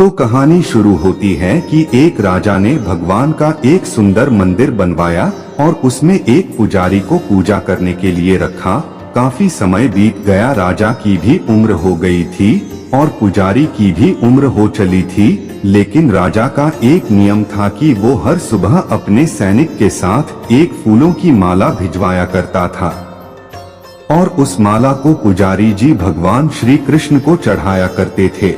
तो कहानी शुरू होती है कि एक राजा ने भगवान का एक सुंदर मंदिर बनवाया और उसमें एक पुजारी को पूजा करने के लिए रखा। काफी समय बीत गया, राजा की भी उम्र हो गई थी और पुजारी की भी उम्र हो चली थी, लेकिन राजा का एक नियम था कि वो हर सुबह अपने सैनिक के साथ एक फूलों की माला भिजवाया करता था और उस माला को पुजारी जी भगवान श्री कृष्ण को चढ़ाया करते थे।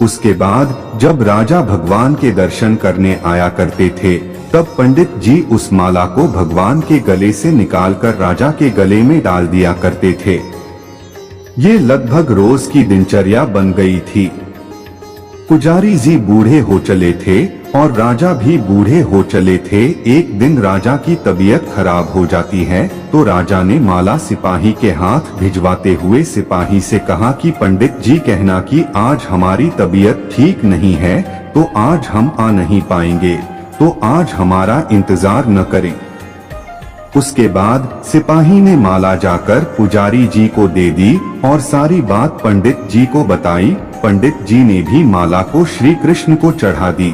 उसके बाद जब राजा भगवान के दर्शन करने आया करते थे, तब पंडित जी उस माला को भगवान के गले से निकालकर राजा के गले में डाल दिया करते थे। ये लगभग रोज की दिनचर्या बन गई थी। पुजारी जी बूढ़े हो चले थे और राजा भी बूढ़े हो चले थे। एक दिन राजा की तबीयत खराब हो जाती है, तो राजा ने माला सिपाही के हाथ भिजवाते हुए सिपाही से कहा कि पंडित जी कहना कि आज हमारी तबीयत ठीक नहीं है, तो आज हम आ नहीं पाएंगे, तो आज हमारा इंतजार न करें। उसके बाद सिपाही ने माला जाकर पुजारी जी को दे दी और सारी बात पंडित जी को बताई। पंडित जी ने भी माला को श्री कृष्ण को चढ़ा दी।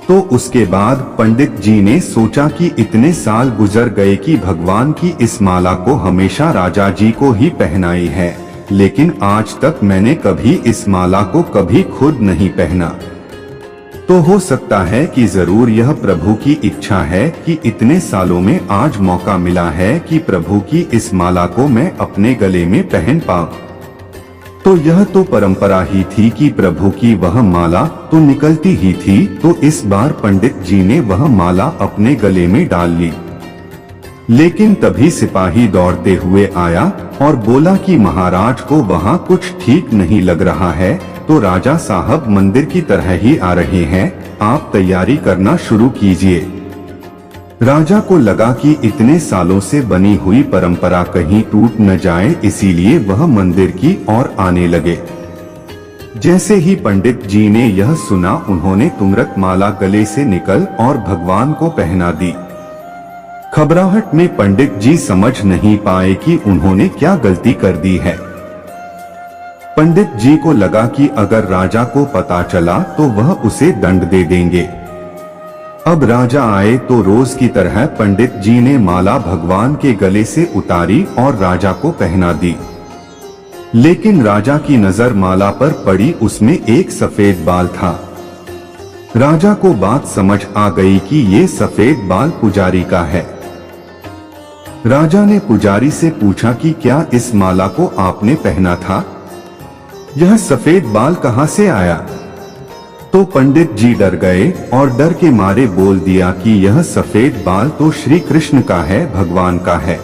तो उसके बाद पंडित जी ने सोचा कि इतने साल गुजर गए कि भगवान की इस माला को हमेशा राजा जी को ही पहनाई है, लेकिन आज तक मैंने कभी इस माला को कभी खुद नहीं पहना। तो हो सकता है कि जरूर यह प्रभु की इच्छा है कि इतने सालों में आज मौका मिला है कि प्रभु की इस माला को मैं अपने गले में पहन पाऊं। तो यह तो परंपरा ही थी कि प्रभु की वह माला तो निकलती ही थी, तो इस बार पंडित जी ने वह माला अपने गले में डाल ली। लेकिन तभी सिपाही दौड़ते हुए आया और बोला कि महाराज को वहाँ कुछ ठीक नहीं लग रहा है, तो राजा साहब मंदिर की तरह ही आ रहे हैं, आप तैयारी करना शुरू कीजिए। राजा को लगा कि इतने सालों से बनी हुई परंपरा कहीं टूट न जाए, इसीलिए वह मंदिर की ओर आने लगे। जैसे ही पंडित जी ने यह सुना, उन्होंने तुरंत माला गले से निकल और भगवान को पहना दी। घबराहट में पंडित जी समझ नहीं पाए कि उन्होंने क्या गलती कर दी है। पंडित जी को लगा कि अगर राजा को पता चला तो वह उसे दंड दे देंगे। अब राजा आए तो रोज की तरह पंडित जी ने माला भगवान के गले से उतारी और राजा को पहना दी। लेकिन राजा की नजर माला पर पड़ी, उसमें एक सफेद बाल था। राजा को बात समझ आ गई कि ये सफेद बाल पुजारी का है। राजा ने पुजारी से पूछा कि क्या इस माला को आपने पहना था? यह सफेद बाल कहां से आया? तो पंडित जी डर गए और डर के मारे बोल दिया कि यह सफेद बाल तो श्री कृष्ण का है, भगवान का है।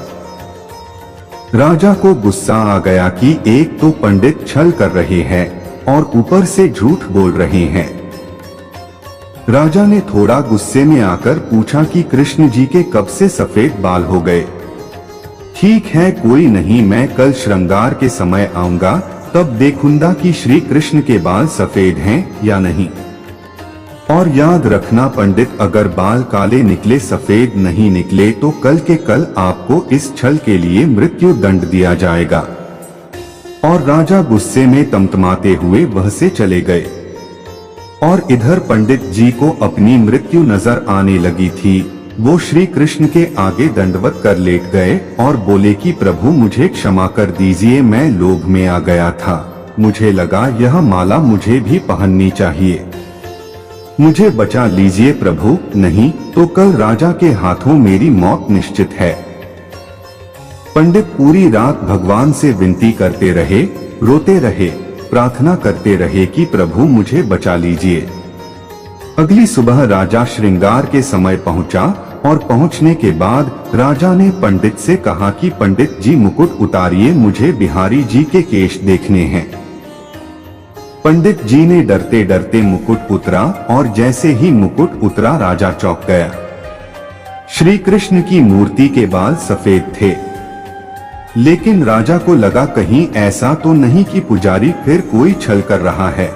राजा को गुस्सा आ गया कि एक तो पंडित छल कर रहे हैं और ऊपर से झूठ बोल रहे हैं। राजा ने थोड़ा गुस्से में आकर पूछा कि कृष्ण जी के कब से सफेद बाल हो गए? ठीक है, कोई नहीं, मैं कल श्रृंगार के समय आऊंगा, तब देखूंगा कि श्री कृष्ण के बाल सफेद हैं या नहीं। और याद रखना पंडित, अगर बाल काले निकले, सफेद नहीं निकले, तो कल के कल आपको इस छल के लिए मृत्यु दंड दिया जाएगा। और राजा गुस्से में तमतमाते हुए वह से चले गए। और इधर पंडित जी को अपनी मृत्यु नजर आने लगी थी। वो श्री कृष्ण के आगे दंडवत कर लेट गए और बोले कि प्रभु मुझे क्षमा कर दीजिए, मैं लोभ में आ गया था, मुझे लगा यह माला मुझे भी पहननी चाहिए, मुझे बचा लीजिए प्रभु, नहीं तो कल राजा के हाथों मेरी मौत निश्चित है। पंडित पूरी रात भगवान से विनती करते रहे, रोते रहे, प्रार्थना करते रहे कि प्रभु मुझे बचा लीजिए। अगली सुबह राजा श्रृंगार के समय पहुंचा और पहुंचने के बाद राजा ने पंडित से कहा कि पंडित जी मुकुट उतारिए, मुझे बिहारी जी के केश देखने हैं। पंडित जी ने डरते डरते मुकुट उतरा और जैसे ही मुकुट उतरा राजा चौंक गया। श्री कृष्ण की मूर्ति के बाल सफेद थे। लेकिन राजा को लगा कहीं ऐसा तो नहीं कि पुजारी फिर कोई छल कर रहा है,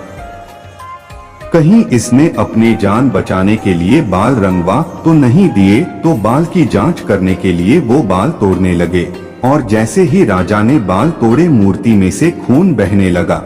कहीं इसने अपनी जान बचाने के लिए बाल रंगवा तो नहीं दिए। तो बाल की जांच करने के लिए वो बाल तोड़ने लगे और जैसे ही राजा ने बाल तोड़े, मूर्ति में से खून बहने लगा।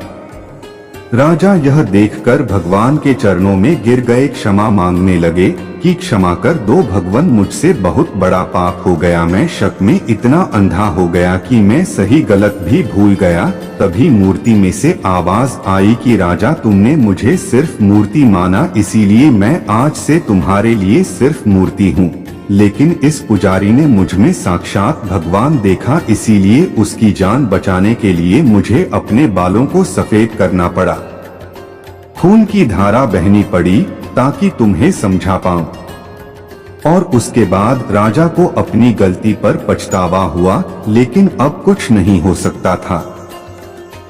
राजा यह देखकर भगवान के चरणों में गिर गए, क्षमा मांगने लगे कि क्षमा कर दो भगवान, मुझसे बहुत बड़ा पाप हो गया। मैं शक में इतना अंधा हो गया कि मैं सही गलत भी भूल गया। तभी मूर्ति में से आवाज आई कि राजा, तुमने मुझे सिर्फ मूर्ति माना, इसीलिए मैं आज से तुम्हारे लिए सिर्फ मूर्ति हूँ। लेकिन इस पुजारी ने मुझ में साक्षात भगवान देखा, इसीलिए उसकी जान बचाने के लिए मुझे अपने बालों को सफेद करना पड़ा। खून की धारा बहनी पड़ी ताकि तुम्हें समझा पाऊं। और उसके बाद राजा को अपनी गलती पर पछतावा हुआ, लेकिन अब कुछ नहीं हो सकता था।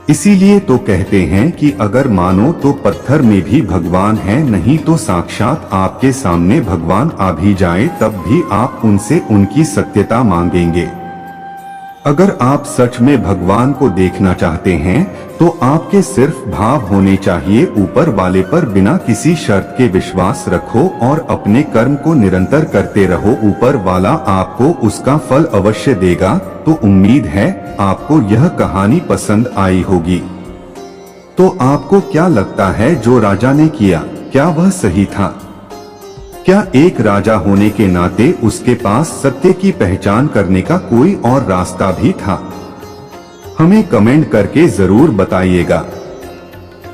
इसीलिए तो कहते हैं कि अगर मानो तो पत्थर में भी भगवान है, नहीं तो साक्षात आपके सामने भगवान आ भी जाए तब भी आप उनसे उनकी सत्यता मांगेंगे। अगर आप सच में भगवान को देखना चाहते हैं तो आपके सिर्फ भाव होने चाहिए ऊपर वाले पर, बिना किसी शर्त के विश्वास रखो और अपने कर्म को निरंतर करते रहो। ऊपर वाला आपको उसका फल अवश्य देगा। तो उम्मीद है आपको यह कहानी पसंद आई होगी। तो आपको क्या लगता है जो राजा ने किया, क्या वह सही था? क्या एक राजा होने के नाते उसके पास सत्य की पहचान करने का कोई और रास्ता भी था? हमें कमेंट करके जरूर बताइएगा।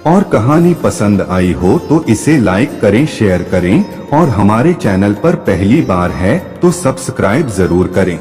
और कहानी पसंद आई हो तो इसे लाइक करें, शेयर करें और हमारे चैनल पर पहली बार है तो सब्सक्राइब जरूर करें।